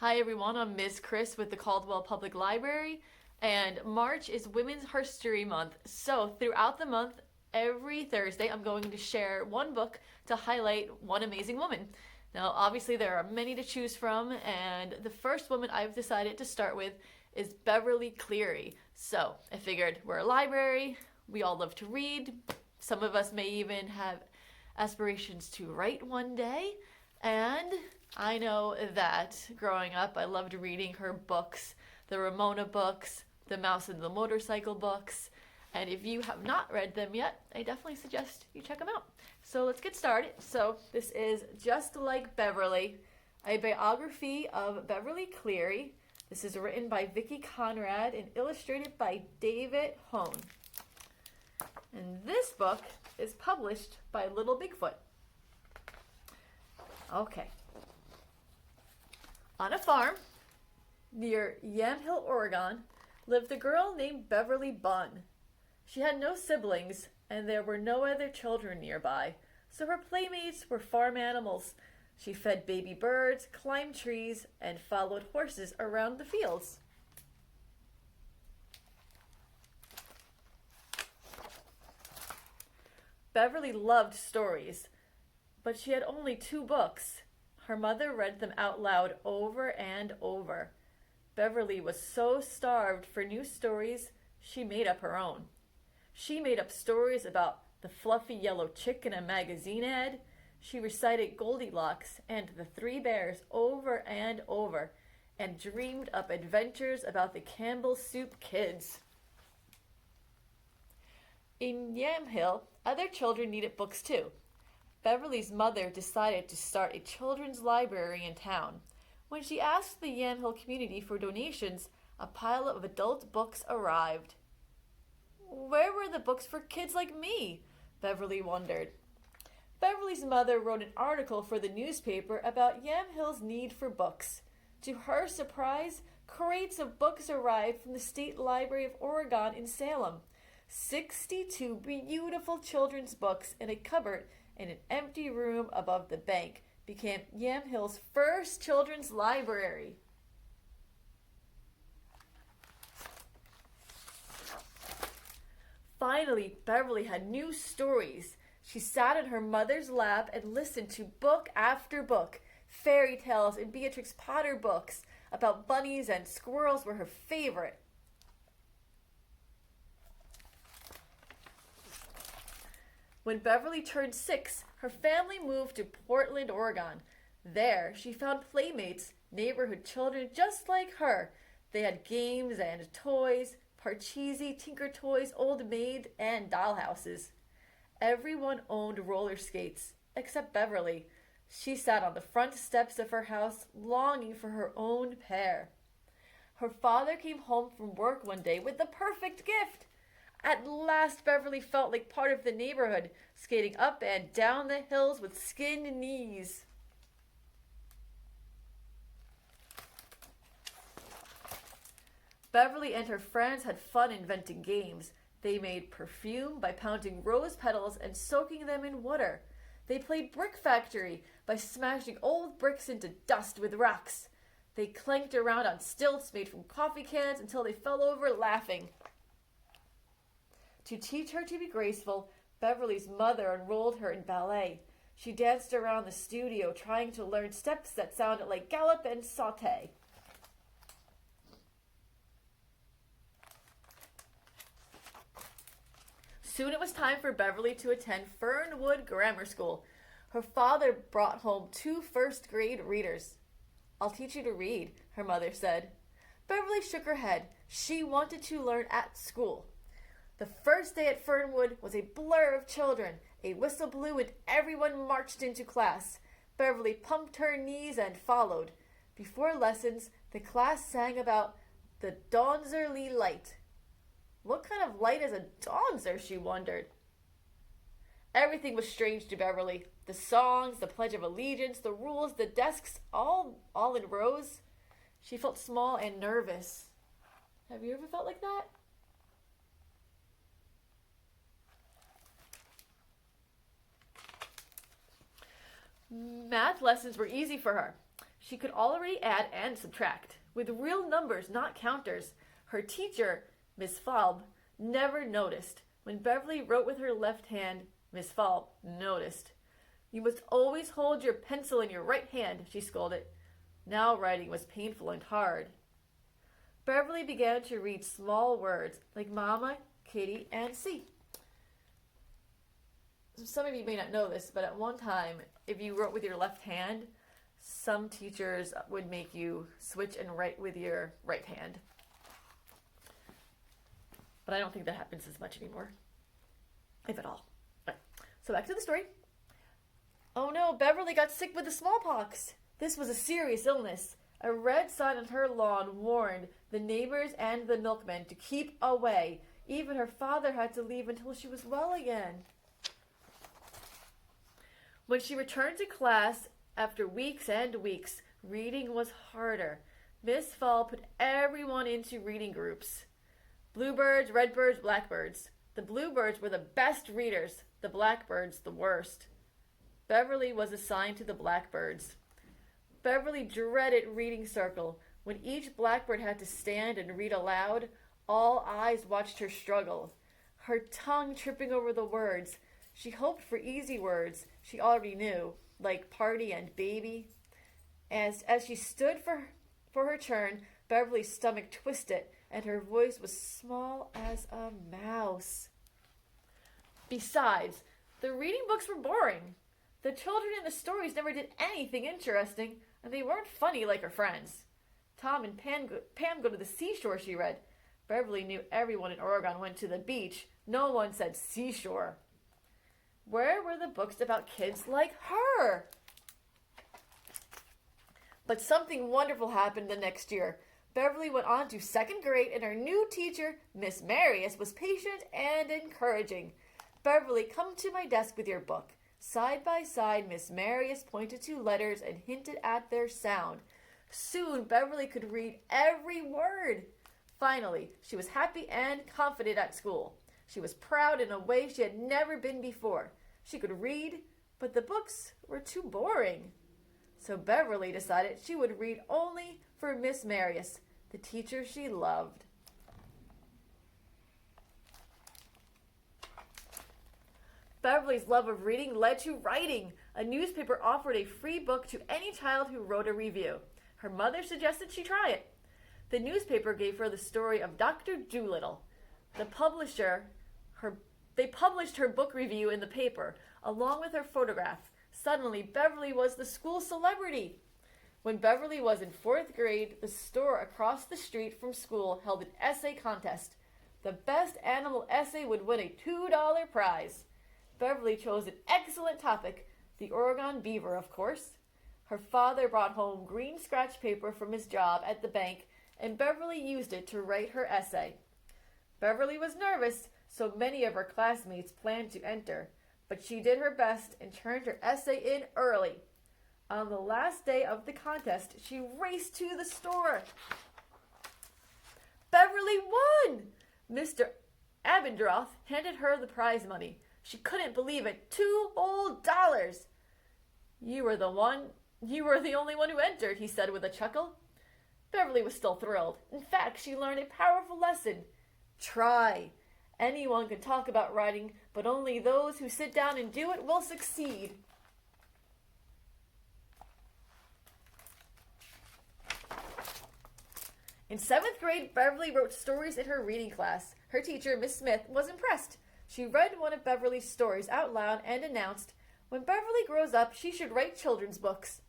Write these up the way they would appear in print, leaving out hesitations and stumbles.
Hi everyone, I'm Ms. Chris with the Caldwell Public Library, and March is Women's Herstory Month. So throughout the month, every Thursday, I'm going to share one book to highlight one amazing woman. Now, obviously, there are many to choose from, and the first woman I've decided to start with is Beverly Cleary. So I figured we're a library, we all love to read, some of us may even have aspirations to write one day, and I know that growing up I loved reading her books, the Ramona books, the Mouse and the Motorcycle books, and if you have not read them yet, I definitely suggest you check them out. So let's get started. So this is Just Like Beverly, a biography of Beverly Cleary. This is written by Vicki Conrad and illustrated by David Hone. And this book is published by Little Bigfoot. Okay. On a farm near Yamhill, Oregon, lived a girl named Beverly Bunn. She had no siblings, and there were no other children nearby, so her playmates were farm animals. She fed baby birds, climbed trees, and followed horses around the fields. Beverly loved stories, but she had only 2 books. Her mother read them out loud over and over. Beverly was so starved for new stories, she made up her own. She made up stories about the fluffy yellow chick in a magazine ad. She recited Goldilocks and the 3 Bears over and over, and dreamed up adventures about the Campbell Soup Kids. In Yamhill, other children needed books too. Beverly's mother decided to start a children's library in town. When she asked the Yamhill community for donations, a pile of adult books arrived. Where were the books for kids like me? Beverly wondered. Beverly's mother wrote an article for the newspaper about Yamhill's need for books. To her surprise, crates of books arrived from the State Library of Oregon in Salem. 62 beautiful children's books in a cupboard in an empty room above the bank became Yamhill's first children's library. Finally, Beverly had new stories. She sat in her mother's lap and listened to book after book. Fairy tales and Beatrix Potter books about bunnies and squirrels were her favorite. When Beverly turned 6, her family moved to Portland, Oregon. There, she found playmates, neighborhood children just like her. They had games and toys, Parcheesi, Tinker Toys, Old Maid, and dollhouses. Everyone owned roller skates, except Beverly. She sat on the front steps of her house, longing for her own pair. Her father came home from work one day with the perfect gift. At last, Beverly felt like part of the neighborhood, skating up and down the hills with skinned knees. Beverly and her friends had fun inventing games. They made perfume by pounding rose petals and soaking them in water. They played brick factory by smashing old bricks into dust with rocks. They clanked around on stilts made from coffee cans until they fell over laughing. To teach her to be graceful, Beverly's mother enrolled her in ballet. She danced around the studio trying to learn steps that sounded like gallop and saute. Soon it was time for Beverly to attend Fernwood Grammar School. Her father brought home 2 first-grade readers. "I'll teach you to read," her mother said. Beverly shook her head. She wanted to learn at school. The first day at Fernwood was a blur of children. A whistle blew and everyone marched into class. Beverly pumped her knees and followed. Before lessons, the class sang about the Dawnzerly light. What kind of light is a Dawnzer, she wondered. Everything was strange to Beverly. The songs, the Pledge of Allegiance, the rules, the desks, all in rows. She felt small and nervous. Have you ever felt like that? Math lessons were easy for her. She could already add and subtract, with real numbers, not counters. Her teacher, Miss Falb, never noticed. When Beverly wrote with her left hand, Miss Falb noticed. You must always hold your pencil in your right hand, she scolded. Now writing was painful and hard. Beverly began to read small words like Mama, Kitty, and C. Some of you may not know this, but at one time, if you wrote with your left hand, some teachers would make you switch and write with your right hand. But I don't think that happens as much anymore, if at all. Right. So back to the story. Oh no, Beverly got sick with the smallpox. This was a serious illness. A red sign on her lawn warned the neighbors and the milkmen to keep away. Even her father had to leave until she was well again. When she returned to class after weeks and weeks, reading was harder. Miss Fall put everyone into reading groups. Bluebirds, redbirds, blackbirds. The bluebirds were the best readers, the blackbirds the worst. Beverly was assigned to the blackbirds. Beverly dreaded reading circle. When each blackbird had to stand and read aloud, all eyes watched her struggle, her tongue tripping over the words. She hoped for easy words she already knew, like party and baby. As she stood for her turn, Beverly's stomach twisted, and her voice was small as a mouse. Besides, the reading books were boring. The children in the stories never did anything interesting, and they weren't funny like her friends. Tom and Pam go to the seashore, she read. Beverly knew everyone in Oregon went to the beach. No one said seashore. Where were the books about kids like her? But something wonderful happened the next year. Beverly went on to second grade, and her new teacher, Miss Marius, was patient and encouraging. Beverly, come to my desk with your book. Side by side, Miss Marius pointed to letters and hinted at their sound. Soon, Beverly could read every word. Finally, she was happy and confident at school. She was proud in a way she had never been before. She could read, but the books were too boring. So Beverly decided she would read only for Miss Marius, the teacher she loved. Beverly's love of reading led to writing. A newspaper offered a free book to any child who wrote a review. Her mother suggested she try it. The newspaper gave her the story of Dr. Dolittle. They published her book review in the paper, along with her photograph. Suddenly, Beverly was the school celebrity. When Beverly was in 4th grade, the store across the street from school held an essay contest. The best animal essay would win a $2 prize. Beverly chose an excellent topic, the Oregon beaver, of course. Her father brought home green scratch paper from his job at the bank, and Beverly used it to write her essay. Beverly was nervous, so many of her classmates planned to enter, but she did her best and turned her essay in early. On the last day of the contest, she raced to the store. Beverly won! Mr. Abendroth handed her the prize money. She couldn't believe it. $2 whole. You were the only one who entered, he said with a chuckle. Beverly was still thrilled. In fact, she learned a powerful lesson. Try. Anyone can talk about writing, but only those who sit down and do it will succeed. In 7th grade, Beverly wrote stories in her reading class. Her teacher, Miss Smith, was impressed. She read one of Beverly's stories out loud and announced, when Beverly grows up, she should write children's books.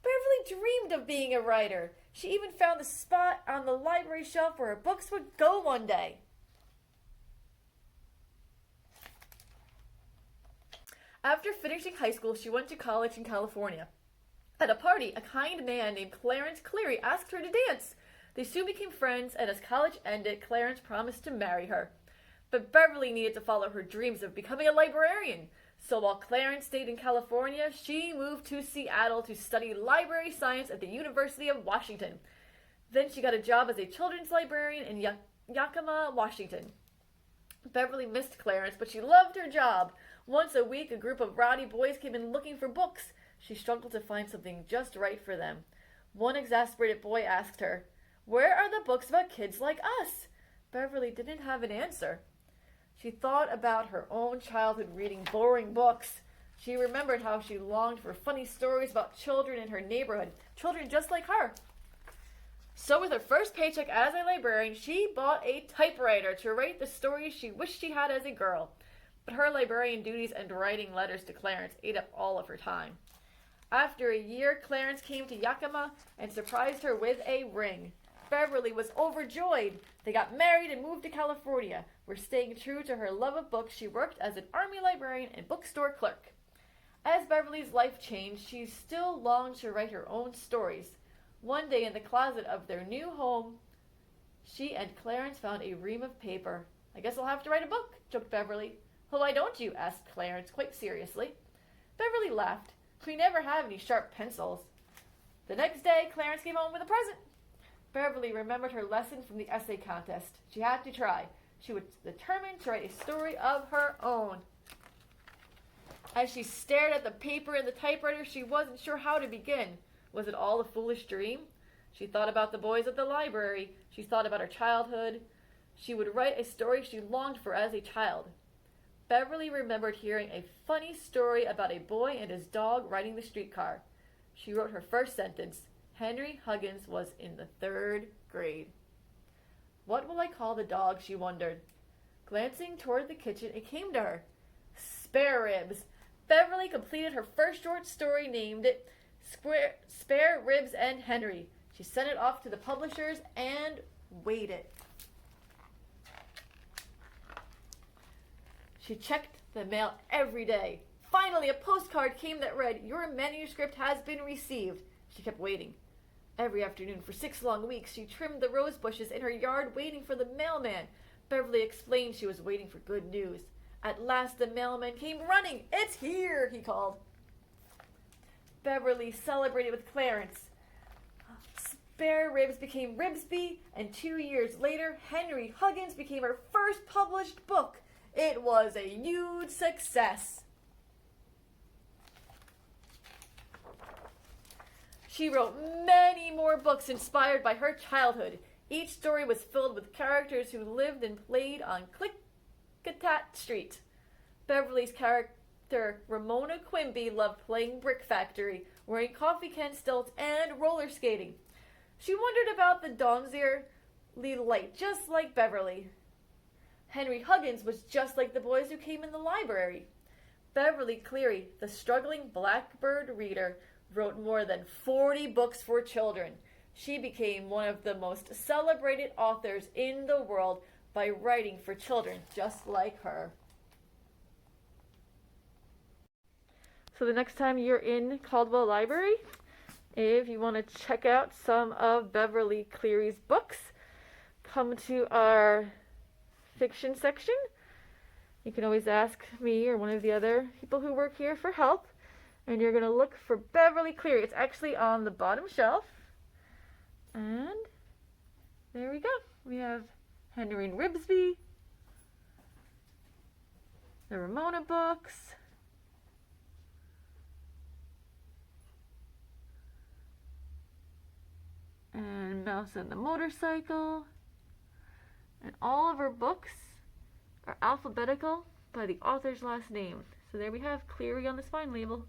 Beverly dreamed of being a writer. She even found the spot on the library shelf where her books would go one day. After finishing high school, she went to college in California. At a party, a kind man named Clarence Cleary asked her to dance. They soon became friends, and as college ended, Clarence promised to marry her. But Beverly needed to follow her dreams of becoming a librarian. So while Clarence stayed in California, she moved to Seattle to study library science at the University of Washington. Then she got a job as a children's librarian in Yakima, Washington. Beverly missed Clarence, but she loved her job. Once a week, a group of rowdy boys came in looking for books. She struggled to find something just right for them. One exasperated boy asked her, "Where are the books about kids like us?" Beverly didn't have an answer. She thought about her own childhood reading boring books. She remembered how she longed for funny stories about children in her neighborhood, children just like her. So with her first paycheck as a librarian, she bought a typewriter to write the stories she wished she had as a girl. But her librarian duties and writing letters to Clarence ate up all of her time. After a year, Clarence came to Yakima and surprised her with a ring. Beverly was overjoyed. They got married and moved to California, where, staying true to her love of books, she worked as an army librarian and bookstore clerk. As Beverly's life changed, she still longed to write her own stories. One day in the closet of their new home, she and Clarence found a ream of paper. "I guess I'll have to write a book," joked Beverly. "Well, why don't you?" asked Clarence quite seriously. Beverly laughed. "We never have any sharp pencils." The next day, Clarence came home with a present. Beverly remembered her lesson from the essay contest. She had to try. She was determined to write a story of her own. As she stared at the paper in the typewriter, she wasn't sure how to begin. Was it all a foolish dream? She thought about the boys at the library. She thought about her childhood. She would write a story she longed for as a child. Beverly remembered hearing a funny story about a boy and his dog riding the streetcar. She wrote her first sentence. Henry Huggins was in the 3rd grade. "What will I call the dog?" she wondered. Glancing toward the kitchen, it came to her. Spare Ribs. Beverly completed her first short story, named it Spare Ribs and Henry. She sent it off to the publishers and waited. She checked the mail every day. Finally, a postcard came that read, "Your manuscript has been received." She kept waiting. Every afternoon for 6 long weeks, she trimmed the rose bushes in her yard, waiting for the mailman. Beverly explained she was waiting for good news. At last, the mailman came running. "It's here," he called. Beverly celebrated with Clarence. Spare Ribs became Ribsby, and 2 years later, Henry Huggins became her first published book. It was a huge success. She wrote many more books inspired by her childhood. Each story was filled with characters who lived and played on Klickitat Street. Beverly's character, Ramona Quimby, loved playing brick factory, wearing coffee can stilts, and roller skating. She wondered about the Donzier light, just like Beverly. Henry Huggins was just like the boys who came in the library. Beverly Cleary, the struggling blackbird reader, wrote more than 40 books for children. She became one of the most celebrated authors in the world by writing for children just like her. So the next time you're in Caldwell Library, if you want to check out some of Beverly Cleary's books, come to our fiction section. You can always ask me or one of the other people who work here for help. And you're going to look for Beverly Cleary. It's actually on the bottom shelf. And there we go. We have Henry and Ribsby, the Ramona books, and Mouse and the Motorcycle. And all of our books are alphabetical by the author's last name. So there we have Cleary on the spine label.